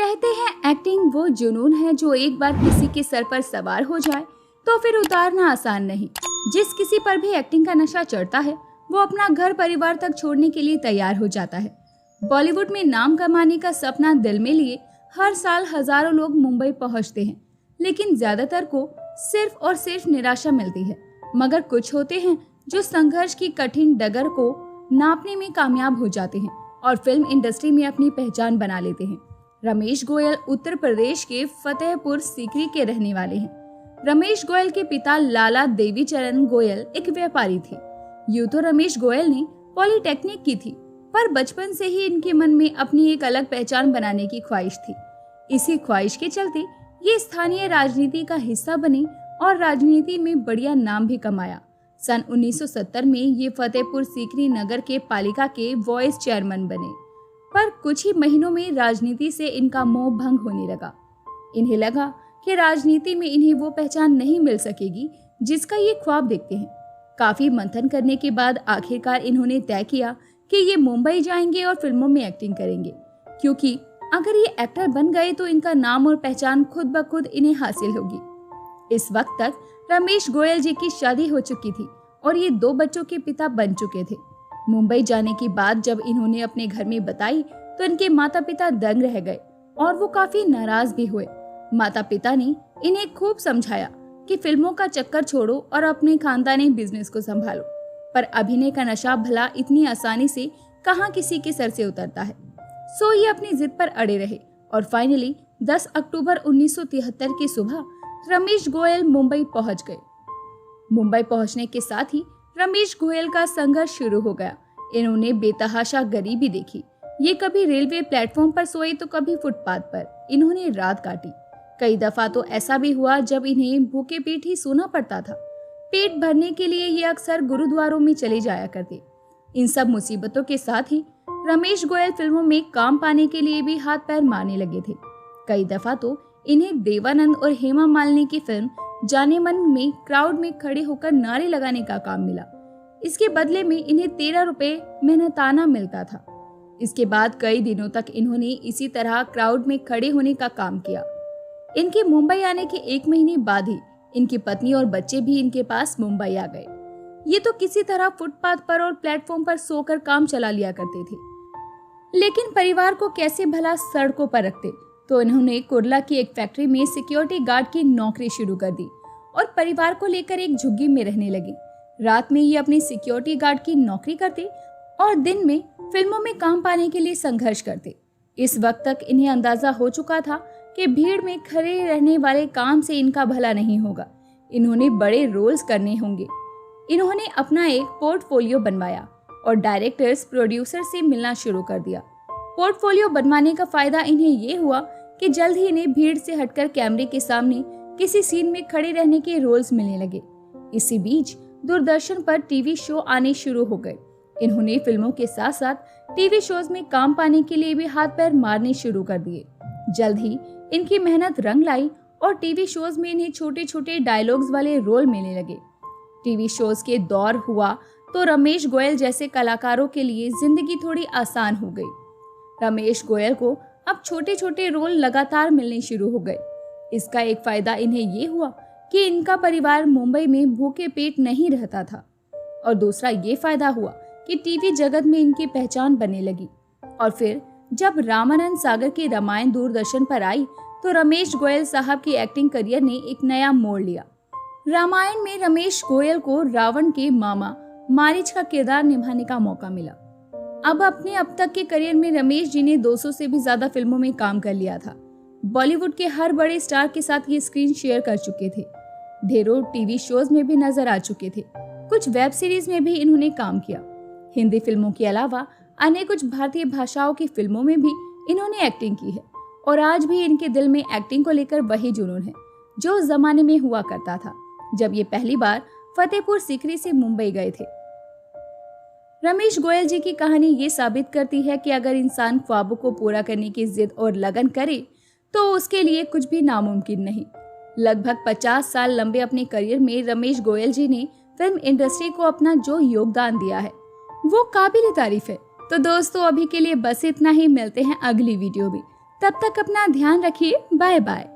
कहते हैं एक्टिंग वो जुनून है जो एक बार किसी के सर पर सवार हो जाए तो फिर उतारना आसान नहीं। जिस किसी पर भी एक्टिंग का नशा चढ़ता है वो अपना घर परिवार तक छोड़ने के लिए तैयार हो जाता है। बॉलीवुड में नाम कमाने का सपना दिल में लिए हर साल हजारों लोग मुंबई पहुंचते हैं, लेकिन ज्यादातर को सिर्फ और सिर्फ निराशा मिलती है। मगर कुछ होते हैं जो संघर्ष की कठिन डगर को नापने में कामयाब हो जाते हैं और फिल्म इंडस्ट्री में अपनी पहचान बना लेते हैं। रमेश गोयल उत्तर प्रदेश के फतेहपुर सीकरी के रहने वाले हैं। रमेश गोयल के पिता लाला देवीचरण गोयल एक व्यापारी थे। यूं तो रमेश गोयल ने पॉलिटेक्निक की थी, पर बचपन से ही इनके मन में अपनी एक अलग पहचान बनाने की ख्वाहिश थी। इसी ख्वाहिश के चलते ये स्थानीय राजनीति का हिस्सा बने और राजनीति में बढ़िया नाम भी कमाया। सन 1970 में ये फतेहपुर सीकरी नगर के पालिका के वाइस चेयरमैन बने, पर कुछ ही महीनों में राजनीति से इनका मोह भंग होने लगा। इन्हें लगा कि राजनीति में इन्हें वो पहचान नहीं मिल सकेगी जिसका ये ख्वाब देखते हैं। काफी मंथन करने के बाद आखिरकार इन्होंने तय किया कि ये मुंबई जाएंगे और फिल्मों में एक्टिंग करेंगे, क्योंकि अगर ये एक्टर बन गए तो इनका नाम और पहचान खुद ब खुद इन्हें हासिल होगी। इस वक्त तक रमेश गोयल जी की शादी हो चुकी थी और ये 2 बच्चों के पिता बन चुके थे। मुंबई जाने की बात जब इन्होंने अपने घर में बताई तो इनके माता पिता दंग रह गए और वो काफी नाराज भी हुए। माता पिता ने इन्हें खूब समझाया कि फिल्मों का चक्कर छोड़ो और अपने खानदानी बिजनेस को संभालो, पर अभिनय का नशा भला इतनी आसानी से कहां किसी के सर से उतरता है। सो ये अपनी जिद पर अड़े रहे और फाइनली 10 अक्टूबर 1973 की सुबह रमेश गोयल मुंबई पहुंच गए। मुंबई पहुंचने के साथ ही रमेश गोयल का संघर्ष शुरू हो गया। इन्होंने बेतहाशा गरीबी देखी। ये कभी रेलवे प्लेटफॉर्म पर सोए तो कभी फुटपाथ पर इन्होंने रात काटी। कई दफा तो ऐसा भी हुआ जब इन्हें भूखे पेट ही सोना पड़ता था। पेट भरने के लिए ये अक्सर गुरुद्वारों में चले जाया करते। इन सब मुसीबतों के साथ ही रमेश गोयल फिल्मों में काम पाने के लिए भी हाथ पैर मारने लगे थे। कई दफा तो इन्हें देवानंद और हेमा मालिनी की फिल्म जाने मन में क्राउड में खड़े होकर नारे लगाने का काम मिला। इसके बदले में इन्हें 13 रुपए मेहनताना मिलता था। इसके बाद कई दिनों तक इन्होंने इसी तरह क्राउड में खड़े होने का काम किया। इनके मुंबई आने के 1 महीने बाद ही इनकी पत्नी और बच्चे भी इनके पास मुंबई आ गए। ये तो किसी तरह फुटपाथ पर और प्लेटफॉर्म पर सोकर काम चला लिया करते थे, लेकिन परिवार को कैसे भला सड़कों पर रखते। तो इन्होंने कुर्ला की एक फैक्ट्री में सिक्योरिटी गार्ड की नौकरी शुरू कर दी और परिवार को लेकर एक झुग्गी में रहने लगे। रात में ये अपनी सिक्योरिटी गार्ड की नौकरी करते और दिन में फिल्मों में काम पाने के लिए संघर्ष करते। इस वक्त तक इन्हें अंदाजा हो चुका था कि भीड़ में खड़े रहने वाले काम से इनका भला नहीं होगा। इन्होंने बड़े रोल्स करने होंगे। इन्होंने अपना एक पोर्टफोलियो बनवाया और डायरेक्टर्स, प्रोड्यूसर से मिलना शुरू कर दिया। पोर्टफोलियो बनवाने का फायदा इन्हें ये हुआ कि जल्द ही इन्हें भीड़ से हटकर कैमरे के सामने किसी सीन में खड़े रहने के रोल्स मिलने लगे। इसी बीच दूरदर्शन पर टीवी शो आने शुरू हो गए। इन्होंने फिल्मों के साथ साथ टीवी शोज में काम पाने के लिए भी हाथ पैर मारने शुरू कर दिए। जल्द ही इनकी मेहनत रंग लाई और टीवी शोज में इन्हें छोटे छोटे डायलॉग्स वाले रोल मिलने लगे। टीवी शोज के दौर हुआ तो रमेश गोयल जैसे कलाकारों के लिए जिंदगी थोड़ी आसान हो गई। रमेश गोयल को अब छोटे छोटे रोल लगातार मिलने शुरू हो गए। इसका एक फायदा इन्हें ये हुआ कि इनका परिवार मुंबई में भूखे पेट नहीं रहता था, और दूसरा ये फायदा हुआ कि टीवी जगत में इनकी पहचान बनने लगी। और फिर जब रामानंद सागर की रामायण दूरदर्शन पर आई तो रमेश गोयल साहब की एक्टिंग करियर ने एक नया मोड़ लिया। रामायण में रमेश गोयल को रावण के मामा मारीच का किरदार निभाने का मौका मिला। अब तक के करियर में रमेश जी ने 200 से भी ज्यादा फिल्मों में काम कर लिया था। बॉलीवुड के हर बड़े स्टार के साथ ये स्क्रीन शेयर कर चुके थे। ढेरों टीवी शोज में भी नजर आ चुके थे। कुछ वेब सीरीज में भी इन्होंने काम किया। हिंदी फिल्मों के अलावा अन्य कुछ भारतीय भाषाओं की फिल्मों में भी इन्होंने एक्टिंग की है, और आज भी इनके दिल में एक्टिंग को लेकर वही जुनून है जो उस जमाने में हुआ करता था जब ये पहली बार फतेहपुर सीकरी से मुंबई गए थे। रमेश गोयल जी की कहानी ये साबित करती है कि अगर इंसान ख्वाबों को पूरा करने की जिद और लगन करे तो उसके लिए कुछ भी नामुमकिन नहीं। लगभग 50 साल लंबे अपने करियर में रमेश गोयल जी ने फिल्म इंडस्ट्री को अपना जो योगदान दिया है वो काबिल तारीफ है। तो दोस्तों, अभी के लिए बस इतना ही। मिलते हैं अगली वीडियो में। तब तक अपना ध्यान रखिए। Bye bye.